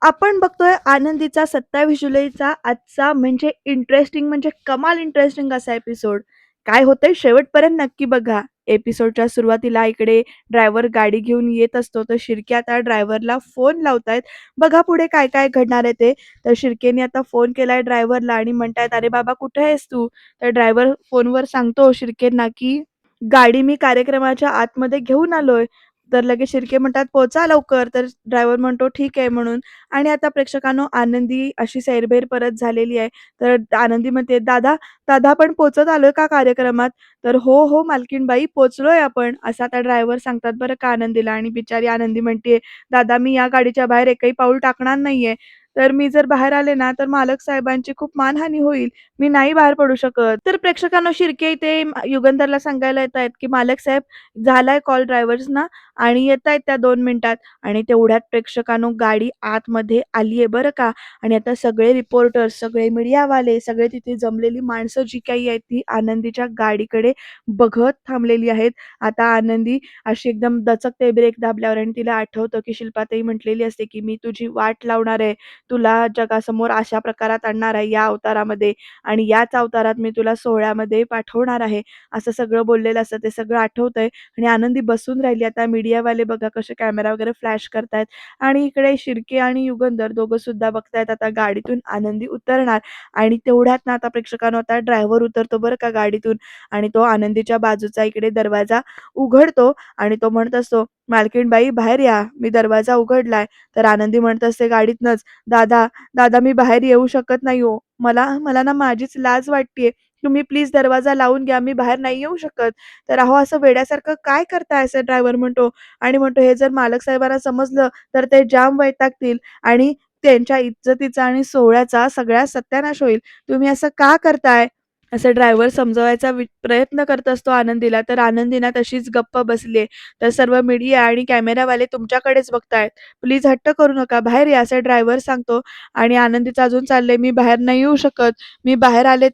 आपण बघतोय आनंदीचा 27 जुलैचा आजचा म्हणजे इंटरेस्टिंग म्हणजे कमाल इंटरेस्टिंग असा एपिसोड. काय होतंय शेवटपर्यंत नक्की बघा. एपिसोडच्या सुरुवातीला इकडे ड्रायव्हर गाडी घेऊन येत असतो, तर शिर्के आता ड्रायव्हरला फोन लावतायत. बघा पुढे काय-काय घडणार आहे ते. तर शिर्केने आता फोन केलाय ड्रायव्हरला आणि म्हणतायत, "अरे बाबा कुठे आहेस तू?" तर ड्रायव्हर फोनवर सांगतो शिर्केंना, की "गाडी मी कार्यक्रमाच्या आतमध्ये घेऊन आलोय." तर लगेच शिर्के म्हणतात, "पोहचा लवकर." तर ड्रायव्हर म्हणतो, "ठीक आहे." म्हणून आणि आता प्रेक्षकांनो आनंदी अशी सैरभैर परत झालेली आहे. तर आनंदी म्हणते, "दादा, दादा आपण पोहचत आलोय का कार्यक्रमात?" तर "हो, हो मालकीणबाई पोहोचलोय आपण." असं आता ड्रायव्हर सांगतात बरं का आनंदीला आणि बिचारी आनंदी म्हणते, "दादा मी या गाडीच्या बाहेर एकही पाऊल टाकणार नाहीये. तर मी जर बाहेर आले ना, तर मालक साहेबांची खूप मानहानी होईल. मी नाही बाहेर पडू शकत." तर प्रेक्षकांनो शिर्के इथे युगंधरला सांगायला येतायत, की "मालक साहेब झालाय कॉल ड्रायव्हर्सना आणि येतायत त्या 2 मिनिटात." आणि तेवढ्यात प्रेक्षकांनो गाडी आतमध्ये आली आहे बरं का आणि आता सगळे रिपोर्टर्स, सगळे मीडियावाले, सगळे तिथे जमलेली माणसं जी काही आहेत ती आनंदीच्या गाडीकडे बघत थांबलेली आहेत. आता आनंदी अशी एकदम दचकते ब्रेक दाबल्यावर आणि तिला आठवतं, की शिल्पाताई म्हटलेली असते, की "मी तुझी वाट लावणार आहे. तुला जगासमोर अशा प्रकारात आणणार आहे या अवतारामध्ये आणि याच अवतारात मी तुला सोहळ्यामध्ये पाठवणार आहे." असं सगळं बोललेलं असतं. ते सगळं आठवतंय आणि आनंदी बसून राहिली. आता मीडियावाले बघा कसे कॅमेरा वगैरे फ्लॅश करतायत आणि इकडे शिर्के आणि युगंधर दोघं सुद्धा बघतायत आता गाडीतून आनंदी उतरणार आणि तेवढ्यात ना आता प्रेक्षकांनो आता ड्रायव्हर उतरतो बरं का गाडीतून आणि तो आनंदीच्या बाजूचा इकडे दरवाजा उघडतो आणि तो म्हणत असतो, "मालकीणबाई बाहेर या, मी दरवाजा उघडलाय." तर आनंदी म्हणत असते गाडीतनंच, "दादा, दादा मी बाहेर येऊ शकत नाही हो. मला मला ना माझीच लाज वाटतेय. तुम्ही प्लीज दरवाजा लावून घ्या. मी बाहेर नाही येऊ शकत." तर "अहो असं वेड्यासारखं काय करताय?" असं ड्रायव्हर म्हणतो आणि म्हणतो, "हे जर मालक साहेबांना समजलं तर ते जाम वैतागतील आणि त्यांच्या इज्जतीचा आणि सोहळ्याचा सगळा सत्यानाश होईल. तुम्ही असं का करताय?" असं ड्रायव्हर समजवायचा प्रयत्न करत असतो आनंदीला. तर आनंदी ना तशीच गप्प बसली तर सर्व मीडिया आणि कॅमेरावाले तुमच्याकडेच बघतायत. "प्लीज हट्ट करू नका, बाहेर या." असं ड्रायव्हर सांगतो आणि आनंदीचं अजून चाललंय, "मी बाहेर नाही येऊ शकत. मी बाहेर आले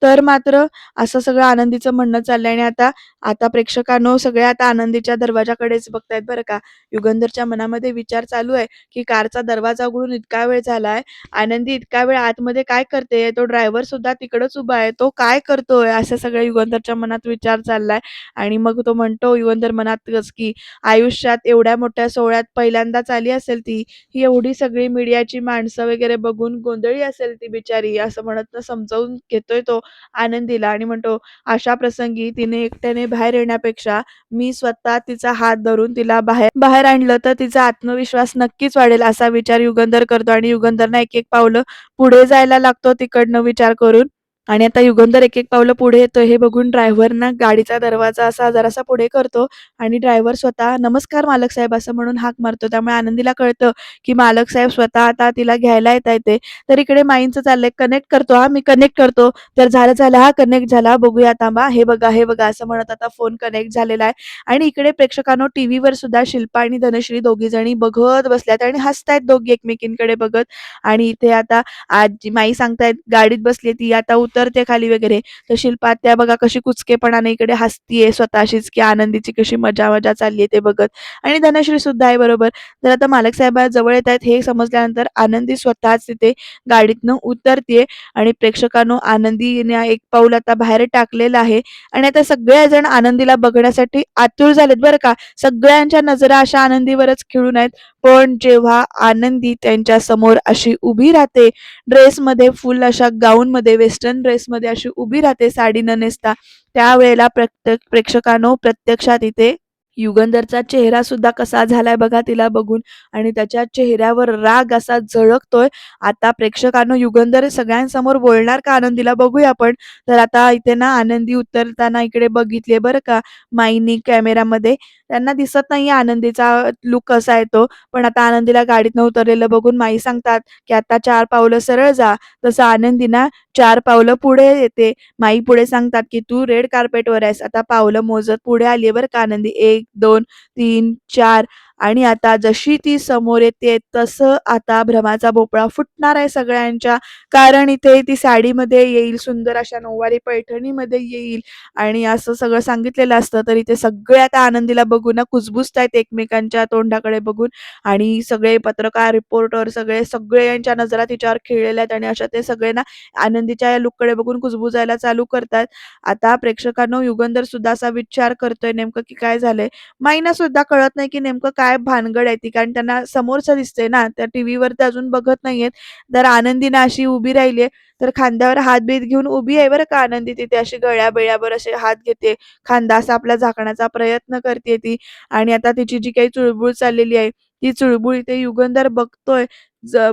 तर मात्र" असं सगळं आनंदीचं म्हणणं चाललंय आणि आता आता प्रेक्षकांनो सगळे आता आनंदीच्या दरवाजाकडेच बघतायत बरं का. युगंधरच्या मनामध्ये विचार चालू आहे, की कारचा दरवाजा उघडून इतका वेळ झालाय. आनंदी इतका वेळ आतमध्ये काय करतेय? तो ड्रायव्हर सुद्धा तिकडच उभा आहे. तो काय करतोय? अशा सगळ्या युगंधरच्या मनात विचार चाललाय आणि मग तो म्हणतो युगंधर मनातच, की आयुष्यात एवढ्या मोठ्या सोहळ्यात पहिल्यांदाच आली असेल ती. ही एवढी सगळी मीडियाची माणसं वगैरे बघून गोंधळी असेल ती बिचारी, असं म्हणत समजावून घेतोय तो आनंदीला आणि म्हणतो, "अशा प्रसंगी तिने एकट्याने बाहेर येण्यापेक्षा मी स्वतः तिचा हात धरून तिला बाहेर बाहेर आणलं तर तिचा आत्मविश्वास नक्कीच वाढेल." असा विचार युगंधर करतो आणि युगंधरना एक-एक पावलं पुढे जायला लागतो तिकडनं विचार करून आणि आता युगंधर एक-एक पावलं पुढे येतोय हे बघून ड्रायव्हर ना गाडीचा दरवाजा असा जरासा पुढे करतो आणि ड्रायव्हर स्वतः "नमस्कार मालक साहेब" असं म्हणून हाक मारतो. त्यामुळे आनंदीला कळतं, की मालक साहेब स्वतः आता तिला घ्यायला येतायत ते. तर इकडे माईंचं चाललंय, "कनेक्ट करतो हां, मी कनेक्ट करतो." तर "झालं, झालं हां, कनेक्ट झाला. बघूया थांबा. हे बघा, हे बघा." असं म्हणत आता फोन कनेक्ट झालेला आहे आणि इकडे प्रेक्षकांनो टीव्हीवर सुद्धा शिल्पा आणि धनश्री दोघीजणी बघत बसल्यात आणि हसतायत दोघी एकमेकींकडे बघत आणि इथे आता आजी माई सांगतायत गाडीत बसली ती आता उतरते खाली वगैरे. तर शिल्पा आत्या बघा कशी कुचकेपणाने इकडे हसतीये स्वतःशीच, की आनंदीची कशी मजा-मजा चालली ते बघत आणि धनश्री सुद्धा आहे बरोबर. तर आता मालक साहेब जवळ येतायत हे समजल्यानंतर आनंदी स्वतःच तिथे गाडीतनं उतरतीये आणि प्रेक्षकांनो आनंदीने एक पाऊल आता बाहेर टाकलेलं आहे आणि आता सगळेजण आनंदीला बघण्यासाठी आतुर झालेत बरं का. सगळ्यांच्या नजरा अशा आनंदीवरच खिळून आहेत. पण जेव्हा आनंदी त्यांच्या समोर अशी उभी राहते, ड्रेसमध्ये फुल अशा गाऊनमध्ये वेस्टर्न ड्रेसमध्ये अशी उभी राहते साडी न नेसता, त्यावेळेला प्रत्येक प्रेक्षकांनो प्रत्यक्षात इथे युगंधरचा चेहरा सुद्धा कसा झालाय बघा तिला बघून आणि त्याच्या चेहऱ्यावर राग असा झळकतोय. आता प्रेक्षकांनो युगंधर सगळ्यांसमोर बोलणार का आनंदीला बघूया आपण. तर आता इथे ना आनंदी उतरताना इकडे बघितलीये बरं का माईंनी कॅमेरामध्ये. त्यांना दिसत नाहीये आनंदीचा लूक कसा आहे तो. पण आता आनंदीला गाडीतनं उतरलेलं बघून माई सांगतात, की "आता 4 पावलं सरळ जा." तसं आनंदी ना 4 पावलं पुढे येते. माई पुढे सांगतात, की "तू रेड कार्पेटवर आहेस." आता पावलं मोजत पुढे आली बरं का आनंदी. 1, 2, 3, 4 आणि आता जशी ती समोर येते तसं आता भ्रमाचा भोपळा फुटणार आहे सगळ्यांच्या. कारण इथे ती साडीमध्ये येईल, सुंदर अशा नऊवारी पैठणीमध्ये येईल आणि असं सगळं सांगितलेलं असतं. तर इथे सगळे आता आनंदीला बघून ना कुजबुजतायत एकमेकांच्या तोंडाकडे बघून आणि सगळे पत्रकार, रिपोर्टर सगळे यांच्या नजरा तिच्यावर खिळलेल्या आहेत आणि अशा ते सगळे ना आनंदीच्या या लूककडे बघून कुजबुजायला चालू करतात. आता प्रेक्षकांनो युगंधर सुद्धा असा विचार करतोय नेमकं की काय झालंय. माईना सुद्धा कळत नाही की नेमकं काय भानगड आहे ती, कारण त्यांना समोरचं दिसतंय ना, त्या टीव्हीवर ते अजून बघत नाहीयेत. तर आनंदी ना अशी उभी राहिली आहे, तर खांद्यावर हात-बीत घेऊन उभी आहे बरं का आनंदी तिथे अशी गळ्या-बिळ्यावर असे हात घेते. खांदा असा आपला झाकण्याचा प्रयत्न करते ती आणि आता तिची जी काही चुळबुळ चाललेली आहे, ती चुळबुळ इथे युगंधर बघतोय.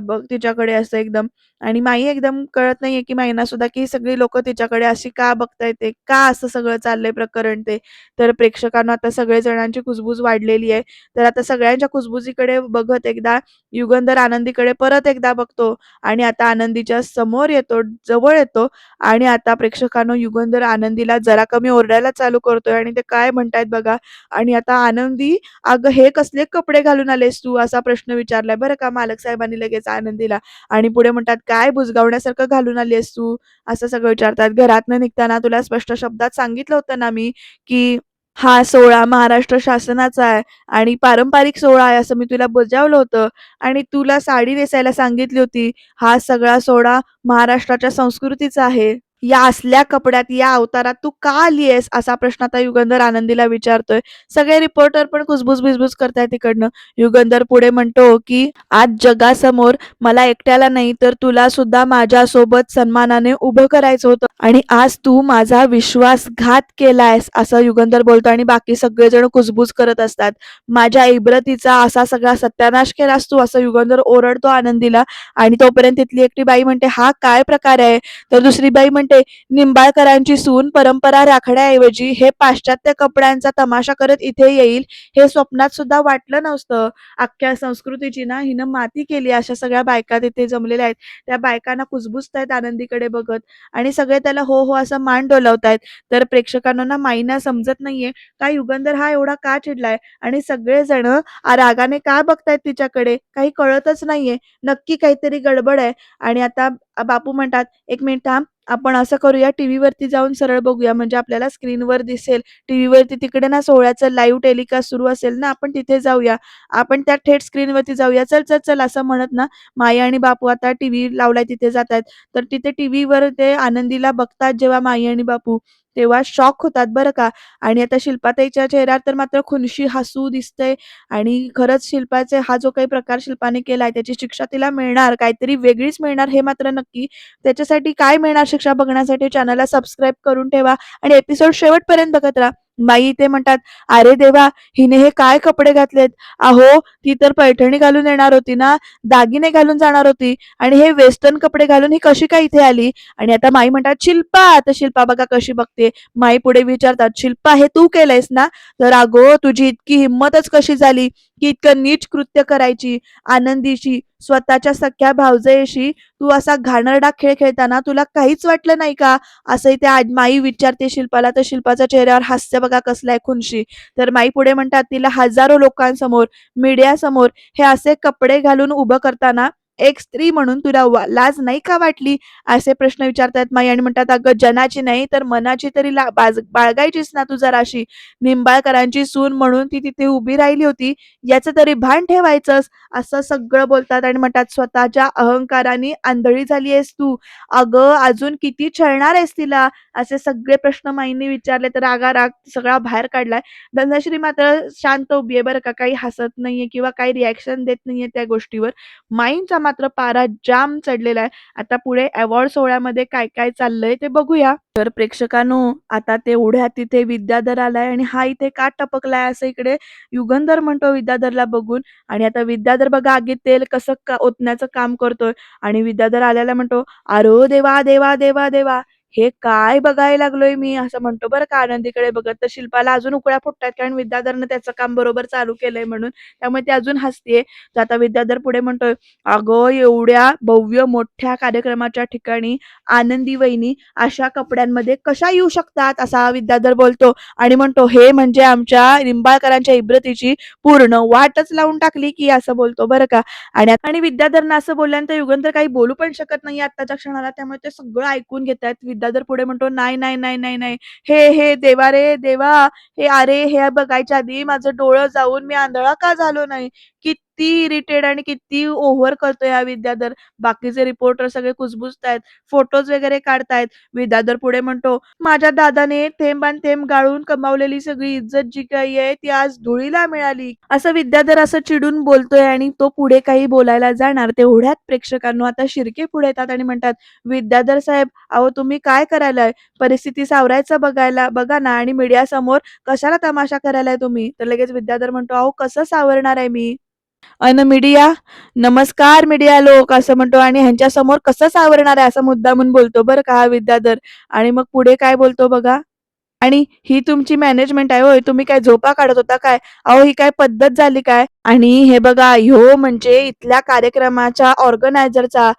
बघ तिच्याकडे असं एकदम आणि माई एकदम कळत नाहीये की माईंना सुद्धा की सगळी लोकं तिच्याकडे अशी का बघतायत ते, का असं सगळं चाललंय प्रकरण ते. तर प्रेक्षकांना आता सगळे जणांची कुजबूज वाढलेली आहे. तर आता सगळ्यांच्या कुजबुजीकडे बघत एकदा युगंधर आनंदीकडे परत एकदा बघतो आणि आता आनंदीच्या समोर येतो, जवळ येतो आणि आता प्रेक्षकांनो युगंधर आनंदीला जरा कमी ओरडायला चालू करतोय आणि ते काय म्हणतायत बघा आणि आता आनंदी, "अगं हे कसले कपडे घालून आलेस तू?" असा प्रश्न विचारलाय बरं का मालक साहेबांनी लगेच आनंदीला आणि पुढे म्हणतात, "काय बुजगावण्यासारखं घालून आली आहेस तू?" असं सगळं विचारतात. "घरातनं निघताना तुला स्पष्ट शब्दात सांगितलं होतं ना मी, की हा सोहळा महाराष्ट्र शासनाचा आहे आणि पारंपरिक सोहळा आहे असं मी तुला बजावलं होतं आणि तुला साडी नेसायला सांगितली होती. हा सगळा सोहळा महाराष्ट्राच्या संस्कृतीचा आहे. या असल्या कपड्यात, या अवतारात तू का आली आहेस?" असा प्रश्न आता युगंधर आनंदीला विचारतोय. सगळे रिपोर्टर पण कुजबुज-बिजबुज करतायत तिकडनं. युगंधर पुढे म्हणतो, की "आज जगासमोर मला एकट्याला नाही तर तुला सुद्धा माझ्यासोबत सन्मानाने उभं करायचं होतं आणि आज तू माझा विश्वासघात केलायस." असं युगंधर बोलतो आणि बाकी सगळेजण कुजबुज करत असतात. "माझ्या इब्रतीचा असा सगळा सत्यानाश केलास तू." असं युगंधर ओरडतो आनंदीला आणि तोपर्यंत तिथली एकटी बाई म्हणते, "हा काय प्रकार आहे?" तर दुसरी बाई म्हणते, "निंबाळकरांची सून परंपरा राखण्याऐवजी हे पाश्चात्य कपड्यांचा तमाशा करत इथे येईल, हे स्वप्नात सुद्धा वाटलं नव्हतं. अख्ख्या संस्कृतीची ना हिनं माती केली." अशा सगळ्या बायका तिथे जमलेल्या आहेत. त्या बायकांना कुजबुजतायत आनंदीकडे बघत आणि सगळे त्याला हो, हो असं मान डोलावतायत. तर प्रेक्षकांना ना माईंना समजत नाहीये का युगंधर हा एवढा का चिडलाय आणि सगळेजण रागाने का बघतायत तिच्याकडे, काही कळतच नाहीये. नक्की काहीतरी गडबड आहे आणि आता बापू म्हणतात, "एक मिनिट थांब, आपण असं करूया टीव्हीवरती जाऊन सरळ बघूया म्हणजे आपल्याला स्क्रीनवर दिसेल. टीव्हीवरती तिकडे ना सोहळ्याचं लाईव्ह टेलिकास्ट सुरू असेल ना, आपण तिथे जाऊया. आपण त्या थेट स्क्रीनवरती जाऊया. चल, चल, चल." असं म्हणत ना माई आणि बापू आता टीव्ही लावलाय तिथे जातायत. तर तिथे टीव्हीवर ते आनंदीला बघतात जेव्हा माई आणि बापू, तेव्हा शॉक होतात बरं का. आणि आता शिल्पाताईच्या चेहऱ्यावर तर मात्र खुनशी हसू दिसतंय आणि खरंच शिल्पाचे हा जो काही प्रकार शिल्पाने केलाय त्याची शिक्षा तिला मिळणार, काहीतरी वेगळीच मिळणार हे मात्र नक्की. त्याच्यासाठी काय मिळणार शिक्षा बघण्यासाठी चॅनलला सबस्क्राईब करून ठेवा आणि एपिसोड शेवटपर्यंत बघत राहा. माई ते म्हणतात, "अरे देवा! हिने हे काय कपडे घातलेत? अहो, ती तर पैठणी घालून येणार होती ना, दागिने घालून जाणार होती आणि हे वेस्टर्न कपडे घालून ही कशी काय इथे आली?" आणि आता माई म्हणतात, "शिल्पा!" तर शिल्पा बघा कशी बघते. माई पुढे विचारतात, "शिल्पा हे तू केलंयस ना?" तर "अगो, तुझी इतकी हिंमतच कशी झाली की इतकं नीच कृत्य करायची? आनंदीशी, स्वतःच्या सख्ख्या भावजयेशी तू असा घाणेरडा खेळ खेळताना तुला काहीच वाटलं नाही का?" असंही त्या माई विचारते शिल्पाला. तर शिल्पाच्या चेहऱ्यावर हास्य बघा कसलं आहे, खुनशी. तर माई पुढे म्हणतात, "तिला हजारो लोकांसमोर, मीडियासमोर हे असे कपडे घालून उभं करताना एक स्त्री म्हणून तुला लाज नाही का वाटली?" असे प्रश्न विचारतात माई आणि म्हणतात, "अगं जनाची नाही तर मनाची तरी बाळगायचीस ना तू जराशी. निंबाळकरांची सून म्हणून ती तिथे उभी राहिली होती, याचं तरी भान ठेवायचंस." असं सगळं बोलतात आणि म्हणतात, "स्वतःच्या अहंकाराने आंधळी झाली आहेस तू. अगं अजून किती छळणार आहेस तिला?" असे सगळे प्रश्न माईंनी विचारले. तर रागाराग सगळा बाहेर काढलाय. धनश्री मात्र शांत उभी आहे बरं का. काही हसत नाहीये किंवा काही रिएक्शन देत नाहीये त्या गोष्टीवर. माईंचा मात्र पारा जाम चढलेला आहे. आता पुढे अवॉर्ड सोहळ्यामध्ये काय-काय चाललंय ते बघूया. तर प्रेक्षकांनो, आता तेवढ्यात तिथे विद्याधर आलाय आणि हा इथे का टपकलाय असं इकडे युगंधर म्हणतो विद्याधरला बघून आणि आता विद्याधर बघा आगीत तेल कसं ओतण्याचं काम करतोय आणि विद्याधर आल्याला म्हणतो, "अरे देवा, देवा, देवा, देवा! "हे काय बघायला लागलोय मी?" असं म्हणतो बरं का आनंदीकडे बघत. तर शिल्पाला अजून उकळ्या फुटतायत कारण विद्याधरनं त्याचं काम बरोबर चालू केलंय म्हणून. त्यामुळे ती अजून हसतीये. तर आता विद्याधर पुढे म्हणतोय, "अगं एवढ्या भव्य मोठ्या कार्यक्रमाच्या ठिकाणी आनंदी वहिनी अशा कपड्यांमध्ये कशा येऊ शकतात?" असा विद्याधर बोलतो आणि म्हणतो, "हे म्हणजे आमच्या निंबाळकरांच्या इब्रतीची पूर्ण वाटच लावून टाकली की," असं बोलतो बरं का. आणि विद्याधरनं असं बोलल्यानंतर युगंधर काही बोलू पण शकत नाही आत्ताच्या क्षणाला. त्यामुळे ते सगळं ऐकून घेतायत. विद्याधर पुढे म्हणतो, "नाही, नाही, नाही, नाही, नाही. हे देवा रे देवा! हे अरे हे बघायच्या आधी माझं डोळं जाऊन मी आंधळा का झालो नाही?" किती इरिटेट आणि किती ओव्हर करतोय हा विद्याधर. बाकीचे रिपोर्टर सगळे कुजबुजतायत, फोटोज वगैरे काढतायत. विद्याधर पुढे म्हणतो, "माझ्या दादाने थेंबान थेंब गाळून कमावलेली सगळी इज्जत जी काही आहे ती आज धुळीला मिळाली." असं विद्याधर असं चिडून बोलतोय आणि तो पुढे काही बोलायला जाणार तेवढ्यात प्रेक्षकांनो आता शिर्के पुढे येतात आणि म्हणतात, "विद्याधर साहेब, अहो तुम्ही काय करायलाय? परिस्थिती सावरायचं बघा ना आणि मीडियासमोर कशाला तमाशा करायलाय तुम्ही?" तर लगेच विद्याधर म्हणतो, "अहो कसं सावरणार आहे मी? मीडिया, नमस्कार मीडिया लोक असं म्हणतो आणि ह्यांच्यासमोर कसं सावरणार आहे?" असं मुद्दामून बोलतो बरं का हा विद्याधर. आणि मग पुढे काय बोलतो बघा. आणि ही तुमची मॅनेजमेंट आहे होय? तुम्ही काय झोपा काढत होता काय? अहो ही काय पद्धत झाली काय? आणि हे बघा ह्यो म्हणजे इथल्या कार्यक्रमाच्या ऑर्गनायझरचा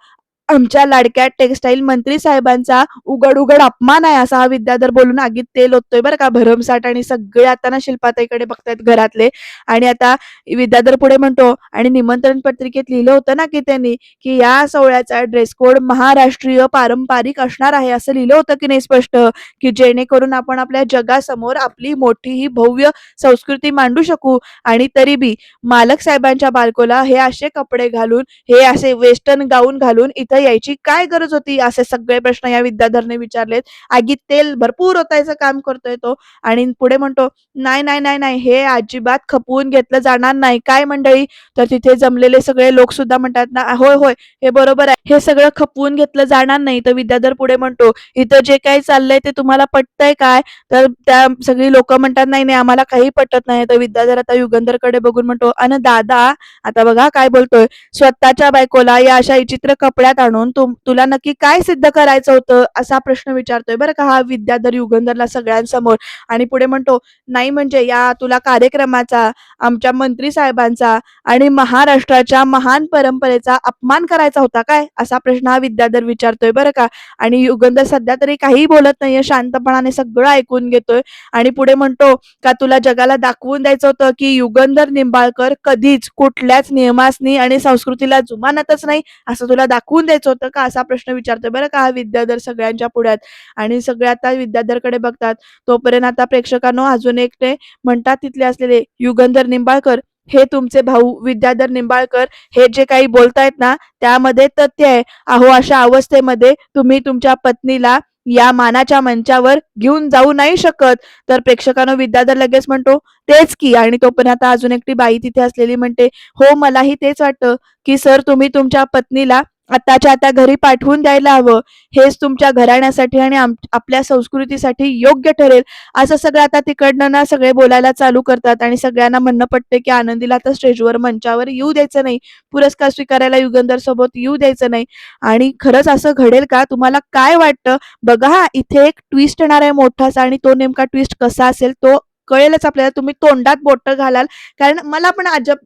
आमच्या लाडक्या टेक्सटाईल मंत्री साहेबांचा उघड-उघड अपमान आहे, असा हा विद्याधर बोलून आगीत तेल ओततोय बरं का भरमसाठ आणि सगळे आता ना शिल्पाताईकडे बघतायत घरातले. आणि आता विद्याधर पुढे म्हणतो, "आणि निमंत्रण पत्रिकेत लिहिलं होतं ना की त्यांनी, की या सोहळ्याचा ड्रेस कोड महाराष्ट्रीय पारंपरिक असणार आहे." असं लिहिलं होतं की नाही स्पष्ट, की जेणेकरून आपण आपल्या जगासमोर आपली मोठी ही भव्य संस्कृती मांडू शकू. आणि तरी बी मालक साहेबांच्या बायकोला हे असे कपडे घालून, हे असे वेस्टर्न गाऊन घालून इथं यायची काय गरज होती? असे सगळे प्रश्न या विद्याधरने विचारलेत. आगीत तेल भरपूर ओतायचं काम करतोय तो. आणि पुढे म्हणतो, "नाही, नाही, नाही, नाही, हे अजिबात खपवून घेतलं जाणार नाही." काय मंडळी? तर तिथे जमलेले सगळे लोक सुद्धा म्हणतात ना, "होय, होय, हे बरोबर आहे. हे सगळं खपवून घेतलं जाणार नाही." तर विद्याधर पुढे म्हणतो, "इथं जे काही चाललंय ते तुम्हाला पटतंय काय?" तर त्या सगळी लोकं म्हणतात, "नाही, नाही, आम्हाला काही पटत नाही." तर विद्याधर आता युगंधरकडे बघून म्हणतो, "अन दादा," आता बघा काय बोलतोय, "स्वतःच्या बायकोला या अशा विचित्र कपड्यात आणून तुला नक्की काय सिद्ध करायचं होतं?" असा प्रश्न विचारतोय बरं का हा विद्याधर युगंधरला सगळ्यांसमोर. आणि पुढे म्हणतो, "नाही म्हणजे या तुला कार्यक्रमाचा, आमच्या मंत्री साहेबांचा आणि महाराष्ट्राच्या महान परंपरेचा अपमान करायचा होता काय?" असा प्रश्न हा विद्याधर विचारतोय बरं का. आणि युगंधर सध्या तरी काहीही बोलत नाहीये, शांतपणाने सगळं ऐकून घेतोय. आणि पुढे म्हणतो, "का तुला जगाला दाखवून द्यायचं होतं की युगंधर निंबाळकर कधीच कुठल्याच नियमासनी आणि संस्कृतीला जुमानतच नाही, असं तुला दाखवून द्यायचं होतं का?" असा प्रश्न विचारतोय बरं का हा विद्याधर सगळ्यांच्या पुढ्यात. आणि सगळे आता विद्याधरकडे बघतात. तोपर्यंत आता प्रेक्षकांनो अजून एक ते म्हणतात तिथले असलेले, "युगंधर निंबाळकर, हे तुमचे भाऊ विद्याधर निंबाळकर हे जे काही बोलतायत ना, त्यामध्ये तथ्य आहे. अहो अशा अवस्थेमध्ये तुम्ही तुमच्या पत्नीला या मानाच्या मंचावर घेऊन जाऊ नाही शकत." तर प्रेक्षकांनो विद्याधर लगेच म्हणतो, "तेच की." आणि तोपर्यंत आता अजून एकटी बाई तिथे असलेली म्हणते, "हो मलाही तेच वाटतं, की सर तुम्ही तुमच्या पत्नीला आत्ताच्या आता घरी पाठवून द्यायला हवं. हेच तुमच्या घराण्यासाठी आणि आपल्या संस्कृतीसाठी योग्य ठरेल." असं सगळं आता तिकडनं ना सगळे बोलायला चालू करतात आणि सगळ्यांना म्हणणं पडते, की आनंदीला आता स्टेजवर मंचावर येऊ द्यायचं नाही. पुरस्कार स्वीकारायला युगंधर सोबत येऊ द्यायचं नाही. आणि खरंच असं घडेल का? तुम्हाला काय वाटतं? बघा हां, इथे एक ट्विस्ट येणार आहे मोठासा आणि तो नेमका ट्विस्ट कसा असेल तो कळेलच आपल्याला. तुम्ही तोंडात बोटं घालाल. कारण मला पण अजब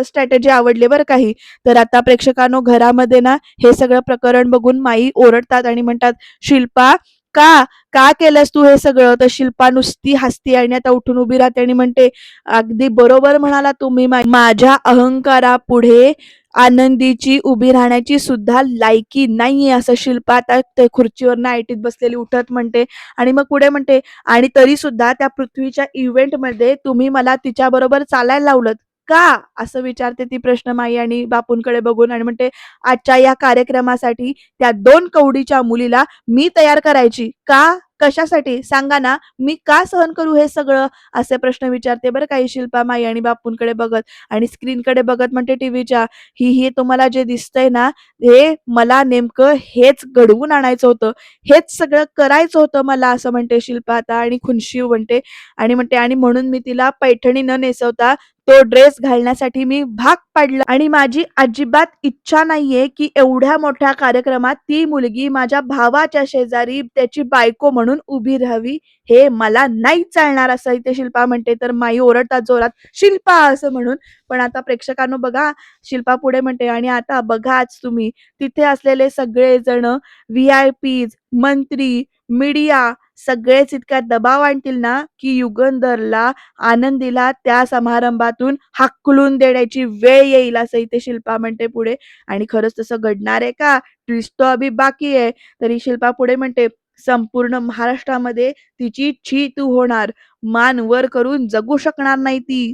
स्ट्रॅटेजी आवडली बरं का ही. तर आता प्रेक्षकांनो घरामध्ये ना हे सगळं प्रकरण बघून माई ओरडतात आणि म्हणतात, "शिल्पा का? का केलंस तू हे सगळं?" तर शिल्पा नुसती हसते आणि आता उठून उभी राहते आणि म्हणते, "अगदी बरोबर म्हणालात तुम्ही. माझ्या अहंकारापुढे आनंदीची उभी राहण्याची सुद्धा लायकी नाहीये." असं शिल्पा आता ते खुर्चीवरनं आयटीत बसलेली उठत म्हणते. आणि मग पुढे म्हणते, "आणि तरी सुद्धा त्या पृथ्वीच्या इव्हेंटमध्ये तुम्ही मला तिच्याबरोबर चालायला लावलत का?" असं विचारते ती प्रश्न माई आणि बापूंकडे बघून आणि म्हणते, "आजच्या या कार्यक्रमासाठी त्या 2 कवडीच्या मुलीला मी तयार करायची का? कशासाठी? सांगा ना. मी का सहन करू हे सगळं?" असे प्रश्न विचारते बरं का ही शिल्पा माई आणि बापूंकडे बघत. आणि स्क्रीनकडे बघत म्हणते टीव्हीच्या, "ही तुम्हाला जे दिसतंय ना, हे मला नेमकं हेच घडवून आणायचं होतं. हेच सगळं करायचं होतं मला." असं म्हणते शिल्पा आता आणि खुनशीव म्हणते. आणि म्हणते, "आणि म्हणून मी तिला पैठणी न नेसवता तो ड्रेस घालण्यासाठी मी भाग पाडलं आणि माझी अजिबात इच्छा नाहीये, की एवढ्या मोठ्या कार्यक्रमात ती मुलगी माझ्या भावाच्या शेजारी त्याची बायको म्हणून उभी राहावी. हे मला नाही चालणार असं इथे शिल्पा म्हणते. तर माई ओरडतात जोरात, "शिल्पा!" असं म्हणून. पण आता प्रेक्षकांनो बघा, शिल्पा पुढे म्हणते, "आणि आता बघाच तुम्ही तिथे असलेले सगळेजण व्ही-आय-पीज, मंत्री, मीडिया सगळेच इतका दबाव आणतील ना, की युगंधरला, आनंदीला त्या समारंभातून हाकलून देण्याची वेळ येईल," असं इथे शिल्पा म्हणते पुढे. आणि खरंच तसं घडणार आहे का? ट्विस्ट तो अभी बाकी है. तरी शिल्पा पुढे म्हणते, "संपूर्ण महाराष्ट्रामध्ये तिची छी-तू होणार. मान वर करून जगू शकणार नाही ती."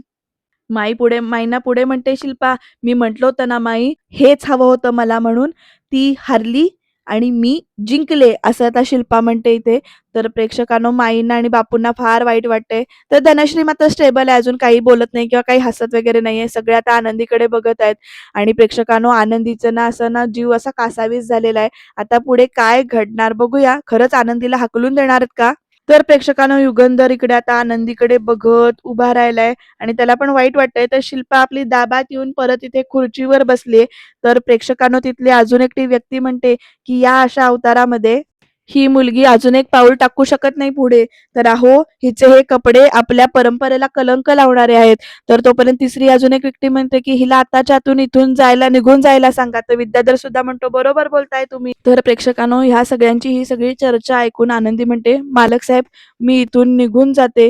माईना पुढे म्हणते शिल्पा, "मी म्हटलं होतं ना माई, हेच हवं होतं मला म्हणून. ती हारली आणि मी जिंकले," असं आता शिल्पा म्हणते इथे. तर प्रेक्षकांनो माईंना आणि बापूंना फार वाईट वाटतंय. तर धनश्री मात्र स्टेबल आहे. अजून काही बोलत नाही किंवा काही हसत वगैरे नाहीये. सगळे आता आनंदीकडे बघत आहेत आणि प्रेक्षकांनो आनंदीचं ना असं ना जीव असा कासावीस झालेला आहे. आता पुढे काय घडणार बघूया. खरंच आनंदीला हाकलून देणार आहेत का? तर प्रेक्षकांनो युगंधर इकडे आता आनंदीकडे बघत उभा राहिलाय आणि त्याला पण वाईट वाटतंय. तर शिल्पा आपली दाबात येऊन परत इथे खुर्चीवर बसलीये. तर प्रेक्षकांनो तिथली अजून एकटी व्यक्ती म्हणते, की या अशा अवतारामध्ये ही मुलगी अजून एक पाऊल टाकू शकत नाही पुढे. तर अहो, हिचे हे कपडे आपल्या परंपरेला कलंक लावणारे आहेत. तर तोपर्यंत तिसरी अजून एक व्यक्ती म्हणते, की हिला आत्ताच्या आतून इथून जायला निघून जायला सांगा. तर विद्याधर सुद्धा म्हणतो, "बरोबर बोलताय तुम्ही." तर प्रेक्षकांनो ह्या सगळ्यांची ही सगळी चर्चा ऐकून आनंदी म्हणते, "मालक साहेब, मी इथून निघून जाते.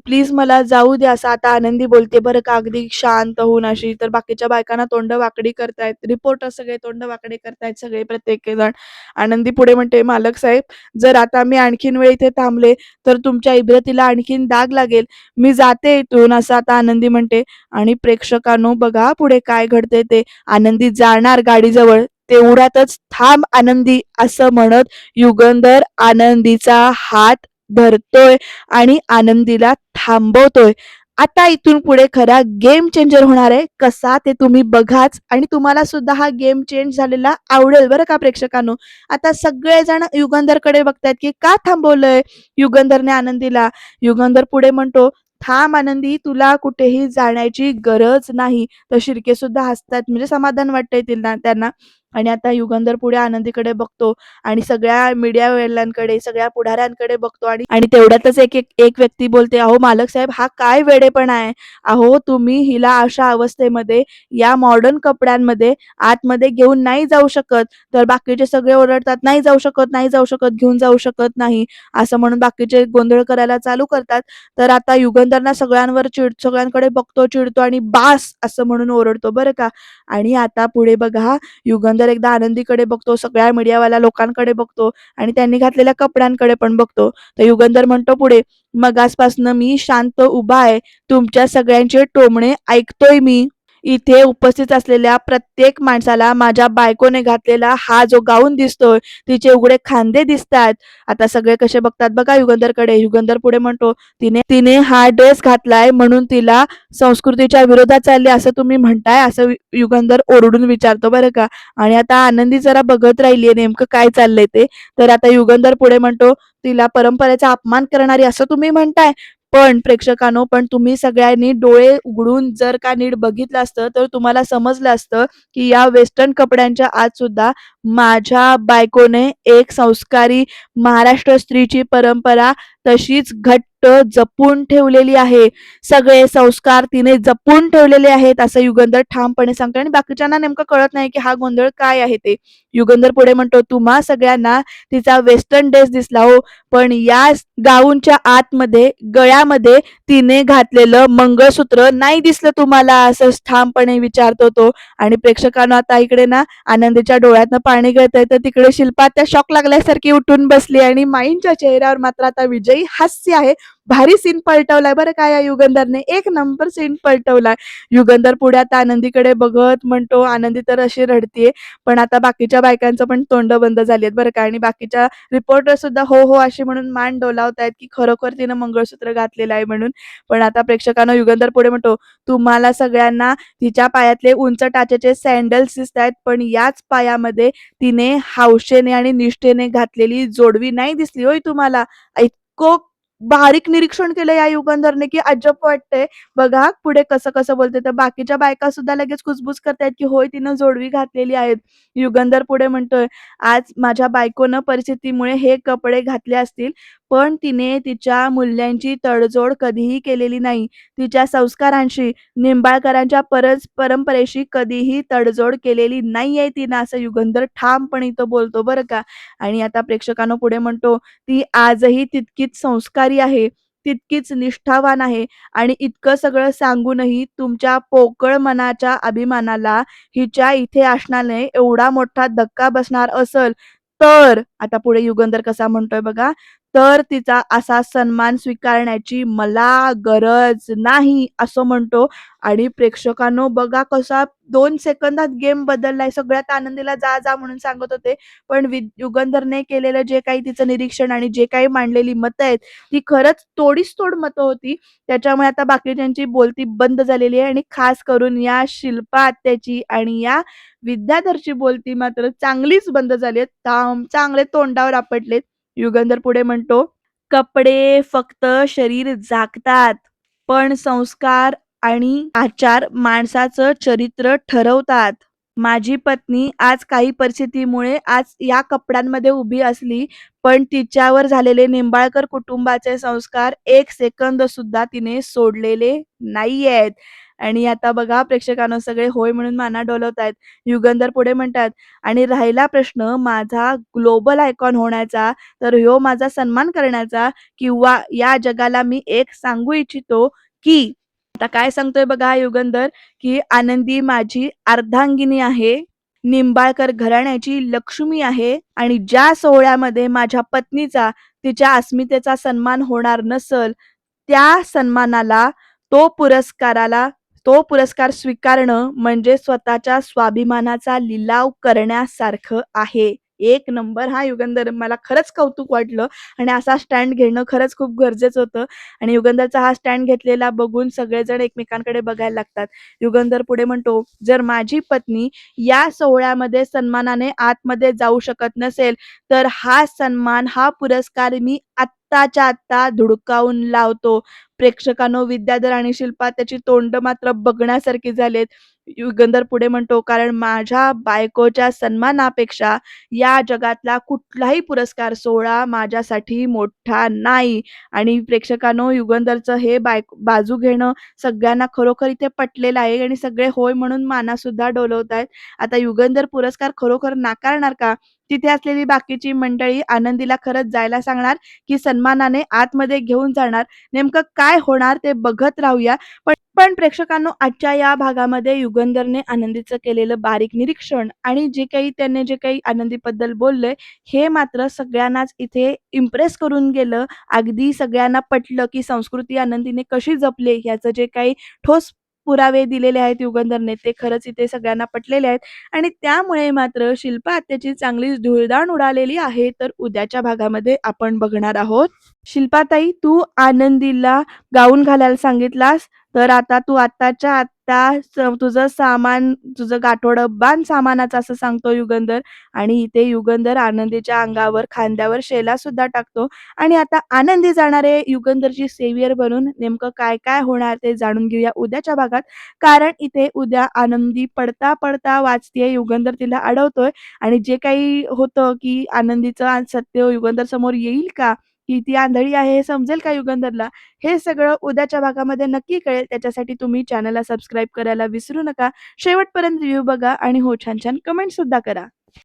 प्लीज मला जाऊ द्या." असं आता आनंदी बोलते बरं का, अगदी शांत होऊन अशी. तर बाकीच्या बायकांना तोंड वाकडी करतायत. रिपोर्टर सगळे तोंड वाकडे करतायत सगळे प्रत्येकजण. आनंदी पुढे म्हणते, "मालक साहेब, जर आता मी आणखीन वेळ इथे थांबले, तर तुमच्या इब्रतीला आणखीन दाग लागेल. मी जाते इथून," असं आता आनंदी म्हणते. आणि प्रेक्षकांनो बघा पुढे काय घडते ते. आनंदी जाणार गाडीजवळ, तेवढ्यातच "थांब आनंदी," असं म्हणत युगंधर आनंदीचा हात धरतोय आणि आनंदीला थांबवतोय. आता इथून पुढे खरा गेम चेंजर होणार आहे. कसा ते तुम्ही बघाच आणि तुम्हाला सुद्धा हा गेम चेंज झालेला आवडेल बरं का प्रेक्षकांनो. आता सगळेजण युगंधरकडे बघतायत, की का थांबवलंय युगंधरने आनंदीला? युगंधर पुढे म्हणतो, "थांब आनंदी, तुला कुठेही जाण्याची गरज नाही." तर शिर्के सुद्धा हसतात म्हणजे समाधान वाटतंय त्यांना. आणि आता युगंधर पुढे आनंदीकडे बघतो आणि सगळ्या मीडियावाल्यांकडे, सगळ्या पुढाऱ्यांकडे बघतो आणि आणि तेवढ्यातच एक व्यक्ती बोलते, "अहो मालक साहेब, हा काय वेडेपणा आहे? अहो तुम्ही हिला अशा अवस्थेमध्ये, या मॉडर्न कपड्यांमध्ये आतमध्ये घेऊन नाही जाऊ शकत." तर बाकीचे सगळे ओरडतात, "नाही जाऊ शकत, नाही जाऊ शकत, घेऊन जाऊ शकत नाही." असं म्हणून बाकीचे गोंधळ करायला चालू करतात. तर आता युगंधर सगळ्यांवर सगळ्यांकडे बघतो, चिडतो आणि "बास!" असं म्हणून ओरडतो बरं का. आणि आता पुढे बघा युगंधर एकदा आनंदीकडे बघतो, सगळ्या मीडियावाल्या लोकांकडे बघतो आणि त्यांनी घातलेल्या कपड्यांकडे पण बघतो. तर युगंधर म्हणतो पुढे, "मगासपासनं मी शांत उभा आहे. तुमच्या सगळ्यांचे टोमणे ऐकतोय मी. इथे उपस्थित असलेल्या प्रत्येक माणसाला माझ्या बायकोने घातलेला हा जो गाऊन दिसतोय, तिचे उघडे खांदे दिसतात." आता सगळे कसे बघतात बघा युगंधरकडे. युगंधर पुढे म्हणतो, "तिने तिने हा ड्रेस घातलाय म्हणून तिला संस्कृतीच्या विरोधात चालले असं तुम्ही म्हणताय?" असं युगंधर ओरडून विचारतो बरं का. आणि आता आनंदी जरा बघत राहिलीये नेमकं काय चाललंय ते. तर आता युगंधर पुढे म्हणतो, "तिला परंपरेचा अपमान करणारी असं तुम्ही म्हणताय?" पण प्रेक्षकांनो, पण तुम्ही सगळ्यांनी डोळे उघडून जर का नीट बघितलं असतं, तर तुम्हाला समजलं असतं, की या वेस्टर्न कपड्यांच्या आत सुद्धा माझ्या बायकोने एक संस्कारी महाराष्ट्र स्त्रीची परंपरा तशीच घट्ट जपून ठेवलेली आहे. सगळे संस्कार तिने जपून ठेवलेले आहेत, असं युगंधर ठामपणे सांगतो आणि बाकीच्यांना नेमकं कळत नाही, की हा गोंधळ काय आहे ते. युगंधर पुढे म्हणतो, "तुम्हा सगळ्यांना तिचा वेस्टर्न ड्रेस दिसला हो, पण या गाऊनच्या आतमध्ये गळ्यामध्ये तिने घातलेलं मंगळसूत्र नाही दिसलं तुम्हाला?" असं ठामपणे विचारतो तो. आणि प्रेक्षकांना आता इकडे ना आनंदीच्या डोळ्यातनं पाणी गळतंय. तर तिकडे शिल्पा त्या शॉक लागल्यासारखी उठून बसली आणि माईंच्या चेहऱ्यावर मात्र आता विजयी हास्य आहे. भारी सीन पलटवलाय बरं का या युगंधरने. एक नंबर सीन पलटवलाय. युगंधर पुढे आता आनंदीकडे बघत म्हणतो, आनंदी तर अशी रडतीये. पण आता बाकीच्या बायकांचं पण तोंड बंद झाली आहेत बरं का. आणि बाकीच्या रिपोर्टर सुद्धा हो, हो अशी म्हणून मान डोलावतायत, की खरोखर तिनं मंगळसूत्र घातलेलं आहे म्हणून. पण आता प्रेक्षकांनो युगंधर पुढे म्हणतो, "तुम्हाला सगळ्यांना तिच्या पायातले उंच टाचेचे सँडल्स दिसतायत, पण याच पायामध्ये तिने हौशेने आणि निष्ठेने घातलेली जोडवी नाही दिसली होय तुम्हाला? इतकं बारीक निरीक्षण केलं या युगंधरने, की अजब वाटतंय. बघा पुढे कसं-कसं बोलते. तर बाकीच्या बायका सुद्धा लगेच कुजबुज करतायत, की होय तिनं जोडवी घातलेली आहेत. युगंधर पुढे म्हणतोय, "आज माझ्या बायकोनं परिस्थितीमुळे हे कपडे घातले असतील, पण तिने तिच्या मूल्यांची तडजोड कधीही केलेली नाही. तिच्या संस्कारांशी, निंबाळकरांच्या परंपरेशी कधीही तडजोड केलेली नाहीये तिनं." असं युगंधर ठामपणे इथं बोलतो बरं का. आणि आता प्रेक्षकांनो पुढे म्हणतो, ती आजही तितकीच संस्कारी आहे, तितकीच निष्ठावान आहे आणि इतकं सगळं सांगूनही तुमच्या पोकळ मनाच्या अभिमानाला हिच्या इथे असण्याने एवढा मोठा धक्का बसणार असेल, तर आता पुढे युगंधर कसा म्हणतोय बघा, तर तिचा असा सन्मान स्वीकारण्याची मला गरज नाही, असं म्हणतो आणि प्रेक्षकांनो बघा कसा 2 सेकंदात गेम बदललाय. सगळ्यात आनंदीला जा, जा म्हणून सांगत होते. पण युगंधरने केलेलं जे काही तिचं निरीक्षण आणि जे काही मांडलेली मतं आहेत, ती खरंच तोडीस तोड मतं होती. त्याच्यामुळे आता बाकीच्यांची बोलती बंद झालेली आहे आणि खास करून या शिल्पा आत्याची आणि या विद्याधरची बोलती मात्र चांगलीच बंद झाली आहे. चांगले तोंडावर आपटलेत. युगंधर पुढे म्हणतो, "कपडे फक्त शरीर झाकतात, पण संस्कार आणि आचार माणसाचं चरित्र ठरवतात. माझी पत्नी आज काही परिस्थितीमुळे आज या कपड्यांमध्ये उभी असली, पण तिच्यावर झालेले निंबाळकर कुटुंबाचे संस्कार एक सेकंद सुद्धा तिने सोडलेले नाहीयेत." आणि आता बघा प्रेक्षकांनो सगळे होय म्हणून माना डोलवतायत. युगंधर पुढे म्हणतात, "आणि राहिला प्रश्न माझा ग्लोबल आयकॉन होण्याचा, तर ह्यो माझा सन्मान करण्याचा किंवा या जगाला मी एक सांगू इच्छितो, की" आता काय सांगतोय बघा हा युगंधर, की "आनंदी माझी अर्धांगिनी आहे, निंबाळकर घराण्याची लक्ष्मी आहे आणि ज्या सोहळ्यामध्ये माझ्या पत्नीचा, तिच्या अस्मितेचा सन्मान होणार नसल, त्या सन्मानाला, तो पुरस्काराला तो पुरस्कार स्वीकारणं म्हणजे स्वतःच्या स्वाभिमानाचा लिलाव करण्यासारखं आहे." एक नंबर हां, युगंधर. मला खरंच कौतुक वाटलं आणि असा स्टँड घेणं खरंच खूप गरजेचं होतं आणि युगंधरचा हा स्टँड घेतलेला बघून सगळेजण एकमेकांकडे बघायला लागतात. युगंधर पुढे म्हणतो, "जर माझी पत्नी या सोहळ्यामध्ये सन्मानाने आतमध्ये जाऊ शकत नसेल, तर हा सन्मान, हा पुरस्कार मी आत्ताच्या आत्ता धुडकावून लावतो." प्रेक्षकांनो विद्याधर आणि शिल्पा त्याची तोंड मात्र बघण्यासारखी झालीत. युगंधर पुढे म्हणतो, "कारण माझ्या बायकोच्या सन्मानापेक्षा या जगातला कुठलाही पुरस्कार सोहळा माझ्यासाठी मोठा नाही." आणि प्रेक्षकांनो युगंधरचं हे बाजू घेणं सगळ्यांना खरोखर इथे पटलेलं आहे आणि सगळे होय म्हणून मानासुद्धा डोलवतायत. आता युगंधर पुरस्कार खरोखर नाकारणार का? तिथे असलेली बाकीची मंडळी आनंदीला खरंच जायला सांगणार, की सन्मानाने आतमध्ये घेऊन जाणार? नेमकं काय होणार ते बघत राहूया. पण प्रेक्षकांनो आजच्या या भागामध्ये युगंधरने आनंदीचं केलेलं बारीक निरीक्षण आणि त्याने जे काही आनंदीबद्दल बोललंय, हे मात्र सगळ्यांनाच इथे इम्प्रेस करून गेलं. अगदी सगळ्यांना पटलं, की संस्कृती आनंदीने कशी जपली याचं जे काही ठोस पुरावे दिलेले आहेत युगंधरने, ते खरंच इथे सगळ्यांना पटलेले आहेत आणि त्यामुळे मात्र शिल्पा आत्याची चांगलीच धुळदाण उडालेली आहे. तर उद्याच्या भागामध्ये आपण बघणार आहोत. शिल्पाताई, तू आनंदीला गाऊन घालायला सांगितलास, तर आता तू आत्ताच्या आत्ता तुझं सामान, तुझं गाठोडं बांध सामानाचं असं सांगतो युगंधर आणि इथे युगंधर आनंदीच्या अंगावर, खांद्यावर शेलासुद्धा टाकतो आणि आता आनंदी जाणार आहे युगंधरची सेवियर बनून. नेमकं काय-काय होणार ते जाणून घेऊया उद्याच्या भागात. कारण इथे उद्या आनंदी पडता-पडता वाचतीये, युगंधर तिला अडवतोय आणि जे काही होतं, की आनंदीचं आज सत्य युगंधर समोर येईल का? की ती आंधळी आहे हे समजेल का युगंधरला? हे सगळं उद्याच्या भागामध्ये नक्की कळेल. त्याच्यासाठी तुम्ही चॅनलला सबस्क्राईब करायला विसरू नका. शेवटपर्यंत व्हिडिओ बघा आणि हो, छान-छान कमेंटसुद्धा करा.